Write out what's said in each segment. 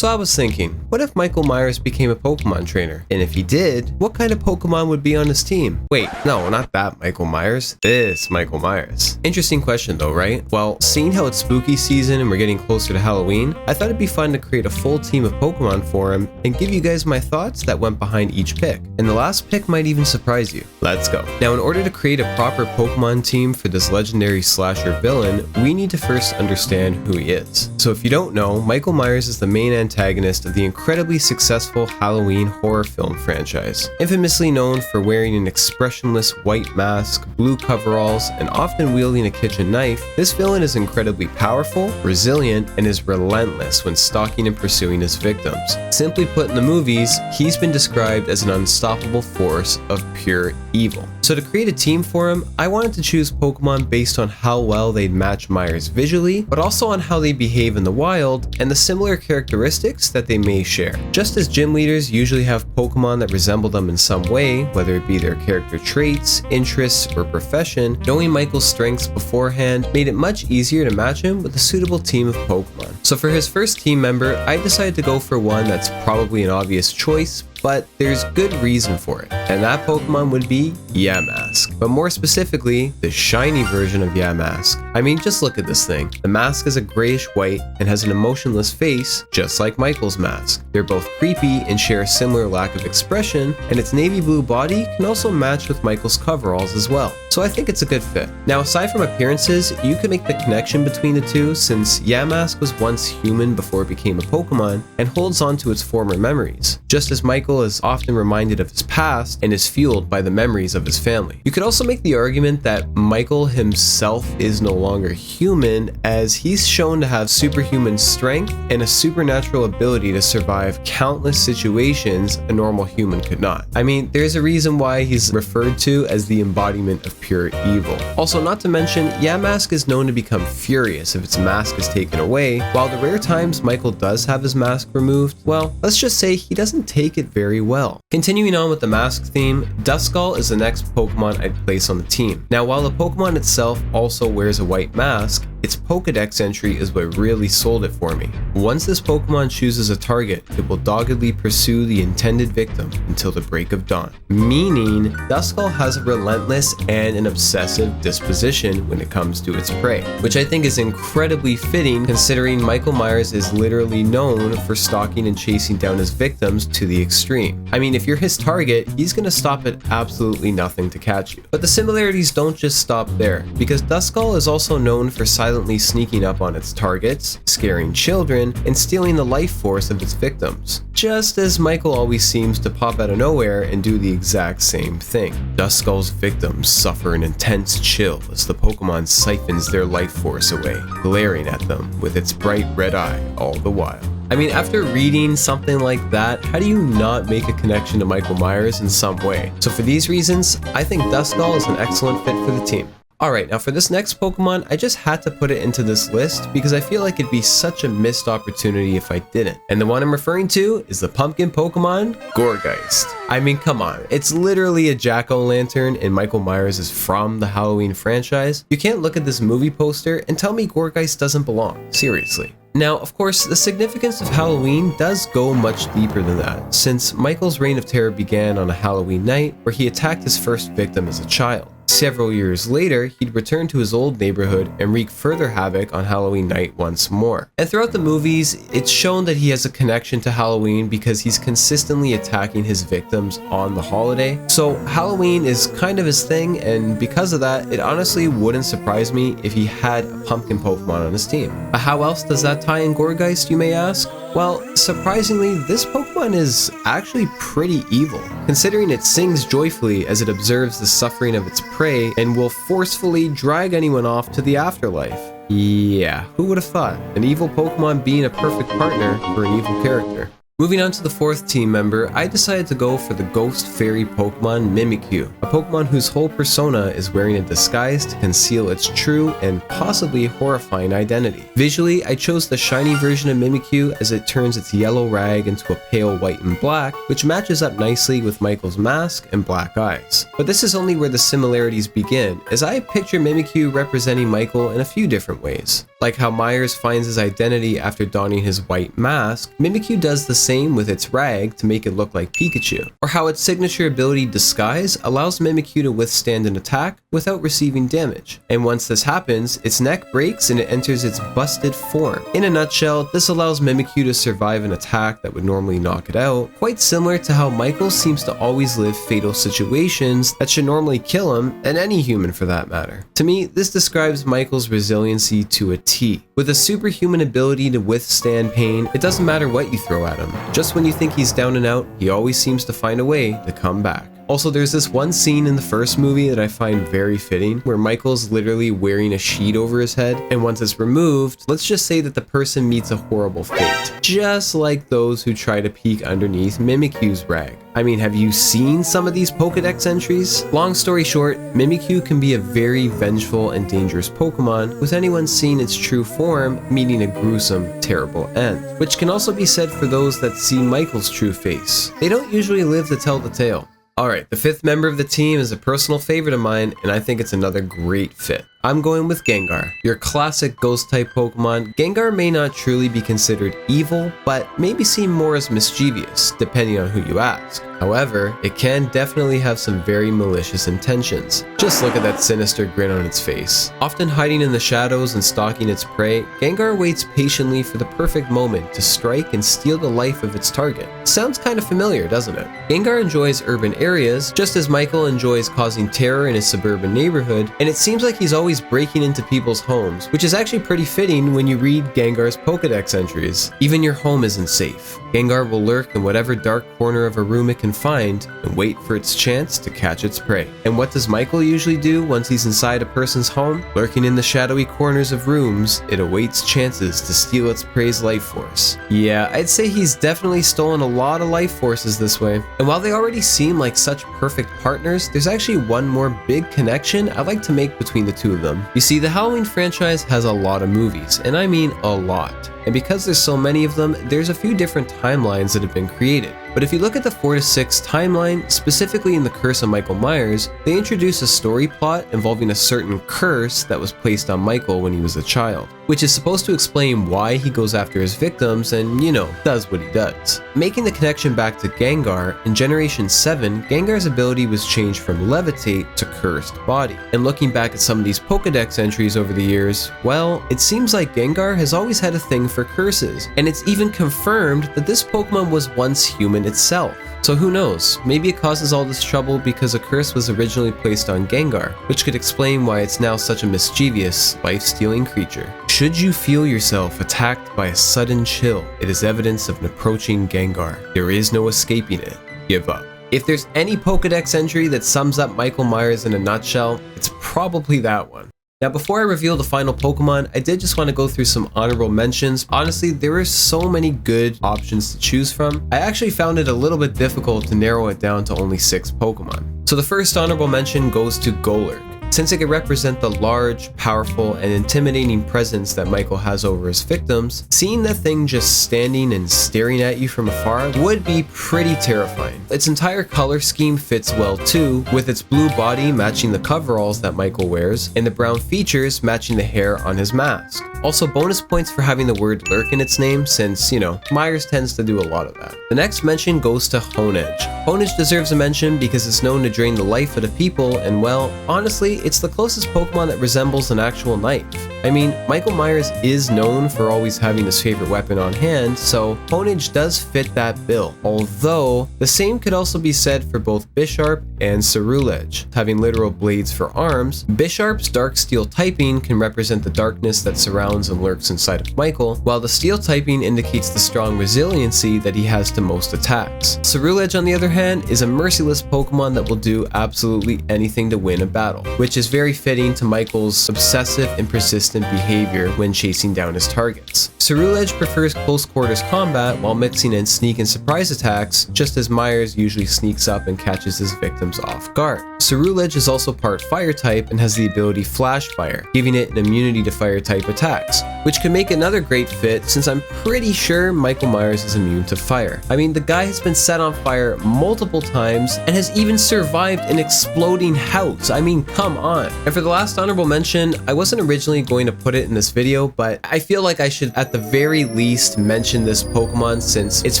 So I was thinking, what if Michael Myers became a Pokemon trainer? And if he did, what kind of Pokemon would be on his team? Wait, no, not that Michael Myers. This Michael Myers. Interesting question though, right? Well, seeing how it's spooky season and we're getting closer to Halloween, I thought it'd be fun to create a full team of Pokemon for him and give you guys my thoughts that went behind each pick. And the last pick might even surprise you. Let's go. Now, in order to create a proper Pokemon team for this legendary slasher villain, we need to first understand who he is. So if you don't know, Michael Myers is the main antagonist of the incredibly successful Halloween horror film franchise. Infamously known for wearing an expressionless white mask, blue coveralls, and often wielding a kitchen knife, this villain is incredibly powerful, resilient, and is relentless when stalking and pursuing his victims. Simply put, in the movies, he's been described as an unstoppable force of pure evil. So to create a team for him, I wanted to choose Pokemon based on how well they'd match Myers visually, but also on how they behave in the wild and the similar characteristics that they may share. Just as gym leaders usually have Pokemon that resemble them in some way, whether it be their character traits, interests, or profession, knowing Michael's strengths beforehand made it much easier to match him with a suitable team of Pokemon. So for his first team member, I decided to go for one that's probably an obvious choice, but there's good reason for it, and that Pokemon would be Yamask. But more specifically, the shiny version of Yamask. I mean, just look at this thing. The mask is a grayish white and has an emotionless face, just like Michael's mask. They're both creepy and share a similar lack of expression, and its navy blue body can also match with Michael's coveralls as well. So I think it's a good fit. Now, aside from appearances, you can make the connection between the two since Yamask was once human before it became a Pokemon and holds on to its former memories, just as Michael is often reminded of his past and is fueled by the memories of his family. You could also make the argument that Michael himself is no longer human, as he's shown to have superhuman strength and a supernatural ability to survive countless situations a normal human could not. I mean, there's a reason why he's referred to as the embodiment of pure evil. Also, not to mention, Yamask is known to become furious if its mask is taken away, while the rare times Michael does have his mask removed, well, let's just say he doesn't take it very well. Continuing on with the mask theme, Duskull is the next Pokemon I'd place on the team. Now, while the Pokemon itself also wears a white mask, its Pokédex entry is what really sold it for me. Once this Pokemon chooses a target, it will doggedly pursue the intended victim until the break of dawn. Meaning, Duskull has a relentless and an obsessive disposition when it comes to its prey, which I think is incredibly fitting considering Michael Myers is literally known for stalking and chasing down his victims to the extreme. I mean, if you're his target, he's gonna stop at absolutely nothing to catch you. But the similarities don't just stop there, because Duskull is also known for silently sneaking up on its targets, scaring children, and stealing the life force of its victims. Just as Michael always seems to pop out of nowhere and do the exact same thing. Duskull's victims suffer an intense chill as the Pokemon siphons their life force away, glaring at them with its bright red eye all the while. I mean, after reading something like that, how do you not make a connection to Michael Myers in some way? So for these reasons, I think Duskull is an excellent fit for the team. Alright, now for this next Pokemon, I just had to put it into this list because I feel like it'd be such a missed opportunity if I didn't. And the one I'm referring to is the pumpkin Pokemon, Gourgeist. I mean, come on, it's literally a jack-o'-lantern and Michael Myers is from the Halloween franchise. You can't look at this movie poster and tell me Gourgeist doesn't belong, seriously. Now, of course, the significance of Halloween does go much deeper than that, since Michael's reign of terror began on a Halloween night where he attacked his first victim as a child. Several years later, he'd return to his old neighborhood and wreak further havoc on Halloween night once more. And throughout the movies, it's shown that he has a connection to Halloween because he's consistently attacking his victims on the holiday. So Halloween is kind of his thing, and because of that, it honestly wouldn't surprise me if he had a pumpkin Pokemon on his team. But how else does that tie in Gourgeist, you may ask? Well, surprisingly, this Pokemon is actually pretty evil, considering it sings joyfully as it observes the suffering of its prey and will forcefully drag anyone off to the afterlife. Yeah, who would have thought? An evil Pokemon being a perfect partner for an evil character. Moving on to the fourth team member, I decided to go for the Ghost Fairy Pokemon Mimikyu, a Pokemon whose whole persona is wearing a disguise to conceal its true and possibly horrifying identity. Visually, I chose the shiny version of Mimikyu as it turns its yellow rag into a pale white and black, which matches up nicely with Michael's mask and black eyes. But this is only where the similarities begin, as I picture Mimikyu representing Michael in a few different ways. Like how Myers finds his identity after donning his white mask, Mimikyu does the same with its rag to make it look like Pikachu. Or how its signature ability Disguise allows Mimikyu to withstand an attack without receiving damage. And once this happens, its neck breaks and it enters its busted form. In a nutshell, this allows Mimikyu to survive an attack that would normally knock it out, quite similar to how Michael seems to always live fatal situations that should normally kill him, and any human for that matter. To me, this describes Michael's resiliency to a T. With a superhuman ability to withstand pain, it doesn't matter what you throw at him. Just when you think he's down and out, he always seems to find a way to come back. Also, there's this one scene in the first movie that I find very fitting, where Michael's literally wearing a sheet over his head, and once it's removed, let's just say that the person meets a horrible fate. Just like those who try to peek underneath Mimikyu's rag. I mean, have you seen some of these Pokédex entries? Long story short, Mimikyu can be a very vengeful and dangerous Pokemon, with anyone seeing its true form meeting a gruesome, terrible end. Which can also be said for those that see Michael's true face. They don't usually live to tell the tale. Alright, the fifth member of the team is a personal favorite of mine, and I think it's another great fit. I'm going with Gengar. Your classic ghost-type Pokemon, Gengar may not truly be considered evil, but maybe seem more as mischievous, depending on who you ask. However, it can definitely have some very malicious intentions. Just look at that sinister grin on its face. Often hiding in the shadows and stalking its prey, Gengar waits patiently for the perfect moment to strike and steal the life of its target. Sounds kind of familiar, doesn't it? Gengar enjoys urban areas, just as Michael enjoys causing terror in his suburban neighborhood, and it seems like he's always breaking into people's homes, which is actually pretty fitting when you read Gengar's Pokédex entries. Even your home isn't safe. Gengar will lurk in whatever dark corner of a room it can find and wait for its chance to catch its prey. And what does Michael usually do once he's inside a person's home? Lurking in the shadowy corners of rooms, it awaits chances to steal its prey's life force. Yeah, I'd say he's definitely stolen a lot of life forces this way. And while they already seem like such perfect partners, there's actually one more big connection I'd like to make between the two of them. You see, the Halloween franchise has a lot of movies, and I mean a lot. And because there's so many of them, there's a few different timelines that have been created. But if you look at the 4 to 6 timeline, specifically in The Curse of Michael Myers, they introduce a story plot involving a certain curse that was placed on Michael when he was a child, which is supposed to explain why he goes after his victims and, you know, does what he does. Making the connection back to Gengar, in Generation 7, Gengar's ability was changed from Levitate to Cursed Body. And looking back at some of these Pokédex entries over the years, well, it seems like Gengar has always had a thing for curses, and it's even confirmed that this Pokemon was once human itself. So who knows, maybe it causes all this trouble because a curse was originally placed on Gengar, which could explain why it's now such a mischievous, life-stealing creature. Should you feel yourself attacked by a sudden chill, it is evidence of an approaching Gengar. There is no escaping it. Give up. If there's any Pokédex entry that sums up Michael Myers in a nutshell, it's probably that one. Now, before I reveal the final Pokemon, I did just want to go through some honorable mentions. Honestly, there are so many good options to choose from. I actually found it a little bit difficult to narrow it down to only 6 Pokemon. So the first honorable mention goes to Golurk. Since it could represent the large, powerful, and intimidating presence that Michael has over his victims, seeing that thing just standing and staring at you from afar would be pretty terrifying. Its entire color scheme fits well too, with its blue body matching the coveralls that Michael wears, and the brown features matching the hair on his mask. Also, bonus points for having the word lurk in its name, since, you know, Myers tends to do a lot of that. The next mention goes to Honedge. Honedge deserves a mention because it's known to drain the life out of people, and well, honestly, it's the closest Pokemon that resembles an actual knife. I mean, Michael Myers is known for always having his favorite weapon on hand, so Honedge does fit that bill. Although, the same could also be said for both Bisharp and Ceruledge. Having literal blades for arms, Bisharp's dark steel typing can represent the darkness that surrounds and lurks inside of Michael, while the steel typing indicates the strong resiliency that he has to most attacks. Ceruledge, on the other hand, is a merciless Pokemon that will do absolutely anything to win a battle, which is very fitting to Michael's obsessive and persistent behavior when chasing down his targets. Ceruledge prefers close quarters combat while mixing in sneak and surprise attacks, just as Myers usually sneaks up and catches his victims off guard. Ceruledge is also part fire type and has the ability Flash Fire, giving it an immunity to fire type attacks, which could make another great fit since I'm pretty sure Michael Myers is immune to fire. I mean, the guy has been set on fire multiple times and has even survived an exploding house. I mean, come on. And for the last honorable mention, I wasn't originally going to put it in this video, but I feel like I should at the very least mention this Pokemon since it's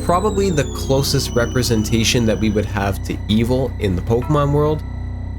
probably the closest representation that we would have to evil in the Pokemon world.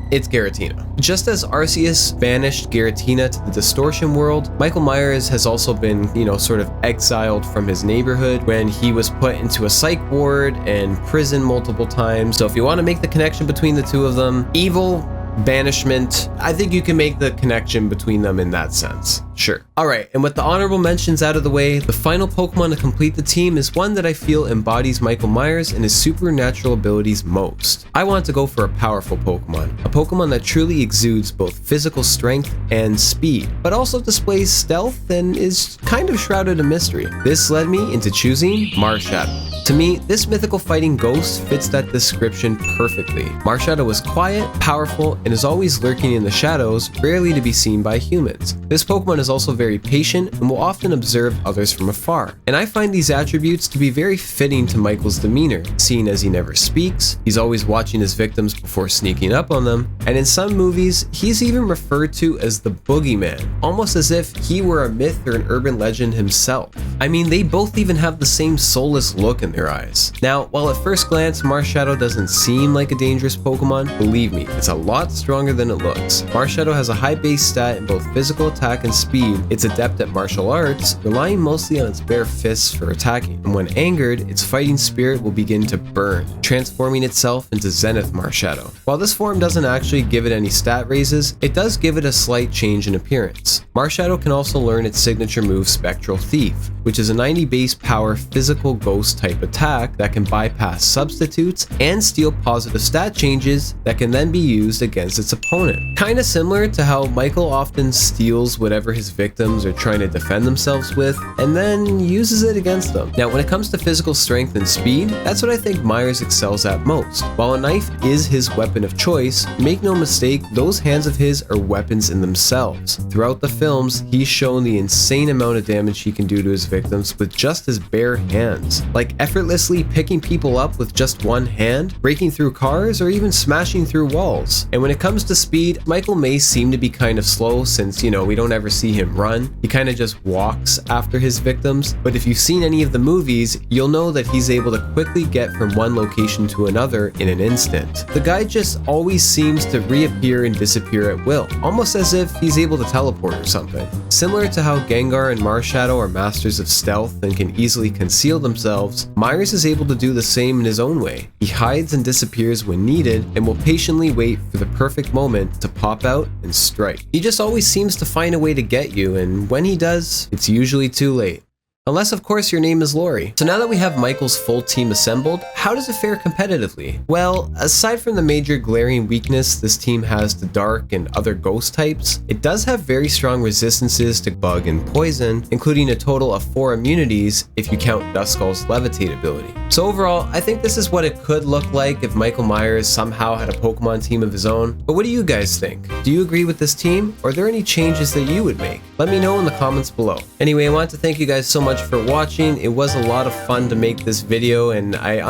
It's Giratina. Just as Arceus banished Giratina to the Distortion world, Michael Myers has also been, sort of exiled from his neighborhood when he was put into a psych ward and prison multiple times. So if you want to make the connection between the two of them, evil, banishment, I think you can make the connection between them in that sense. Sure. Alright, and with the honorable mentions out of the way, the final Pokemon to complete the team is one that I feel embodies Michael Myers and his supernatural abilities most. I want to go for a powerful Pokemon, a Pokemon that truly exudes both physical strength and speed, but also displays stealth and is kind of shrouded in mystery. This led me into choosing Marshadow. To me, this mythical fighting ghost fits that description perfectly. Marshadow is quiet, powerful, and is always lurking in the shadows, rarely to be seen by humans. This Pokemon is also very patient and will often observe others from afar. And I find these attributes to be very fitting to Michael's demeanor, seeing as he never speaks, he's always watching his victims before sneaking up on them, and in some movies, he's even referred to as the boogeyman, almost as if he were a myth or an urban legend himself. I mean, they both even have the same soulless look in their eyes. Now, while at first glance, Marshadow doesn't seem like a dangerous Pokemon, believe me, it's a lot stronger than it looks. Marshadow has a high base stat in both physical attack and speed. It's adept at martial arts, relying mostly on its bare fists for attacking. And when angered, its fighting spirit will begin to burn, transforming itself into Zenith Marshadow. While this form doesn't actually give it any stat raises, it does give it a slight change in appearance. Marshadow can also learn its signature move Spectral Thief, which is a 90 base power physical ghost type attack that can bypass substitutes and steal positive stat changes that can then be used against its opponent. Kinda similar to how Michael often steals whatever his victims are trying to defend themselves with and then uses it against them. Now when it comes to physical strength and speed, that's what I think Myers excels at most. While a knife is his weapon of choice, make no mistake, those hands of his are weapons in themselves. Throughout the films, he's shown the insane amount of damage he can do to his victims with just his bare hands, like effortlessly picking people up with just one hand, breaking through cars, or even smashing through walls. And when it comes to speed, Michael may seem to be kind of slow since, we don't ever see him run. He kind of just walks after his victims, but if you've seen any of the movies, you'll know that he's able to quickly get from one location to another in an instant. The guy just always seems to reappear and disappear at will, almost as if he's able to teleport or something. Similar to how Gengar and Marshadow are masters of stealth and can easily conceal themselves, Myers is able to do the same in his own way. He hides and disappears when needed and will patiently wait for the perfect moment to pop out and strike. He just always seems to find a way to get you, and when he does, it's usually too late. Unless, of course, your name is Lori. So now that we have Michael's full team assembled, how does it fare competitively? Well, aside from the major glaring weakness this team has to dark and other ghost types, it does have very strong resistances to bug and poison, including a total of 4 immunities if you count Duskull's levitate ability. So overall, I think this is what it could look like if Michael Myers somehow had a Pokemon team of his own. But what do you guys think? Do you agree with this team? Or are there any changes that you would make? Let me know in the comments below. Anyway, I want to thank you guys so much for watching. It was a lot of fun to make this video, and I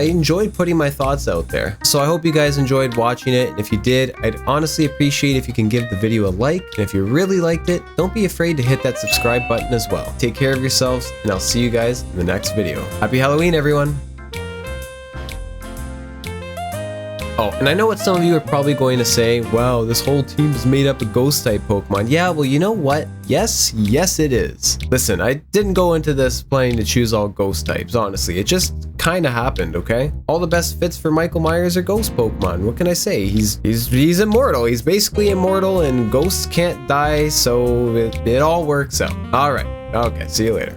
enjoyed putting my thoughts out there. So I hope you guys enjoyed watching it, and if you did, I'd honestly appreciate if you can give the video a like, and if you really liked it, don't be afraid to hit that subscribe button as well. Take care of yourselves, and I'll see you guys in the next video. Happy Halloween, everyone! Oh, and I know what some of you are probably going to say, wow, this whole team is made up of ghost-type Pokemon. Yeah, well, you know what? Yes, it is. Listen, I didn't go into this planning to choose all ghost types, honestly. It just kind of happened, okay? All the best fits for Michael Myers are ghost Pokemon. What can I say? He's immortal. He's basically immortal, and ghosts can't die, so it all works out. All right. Okay, see you later.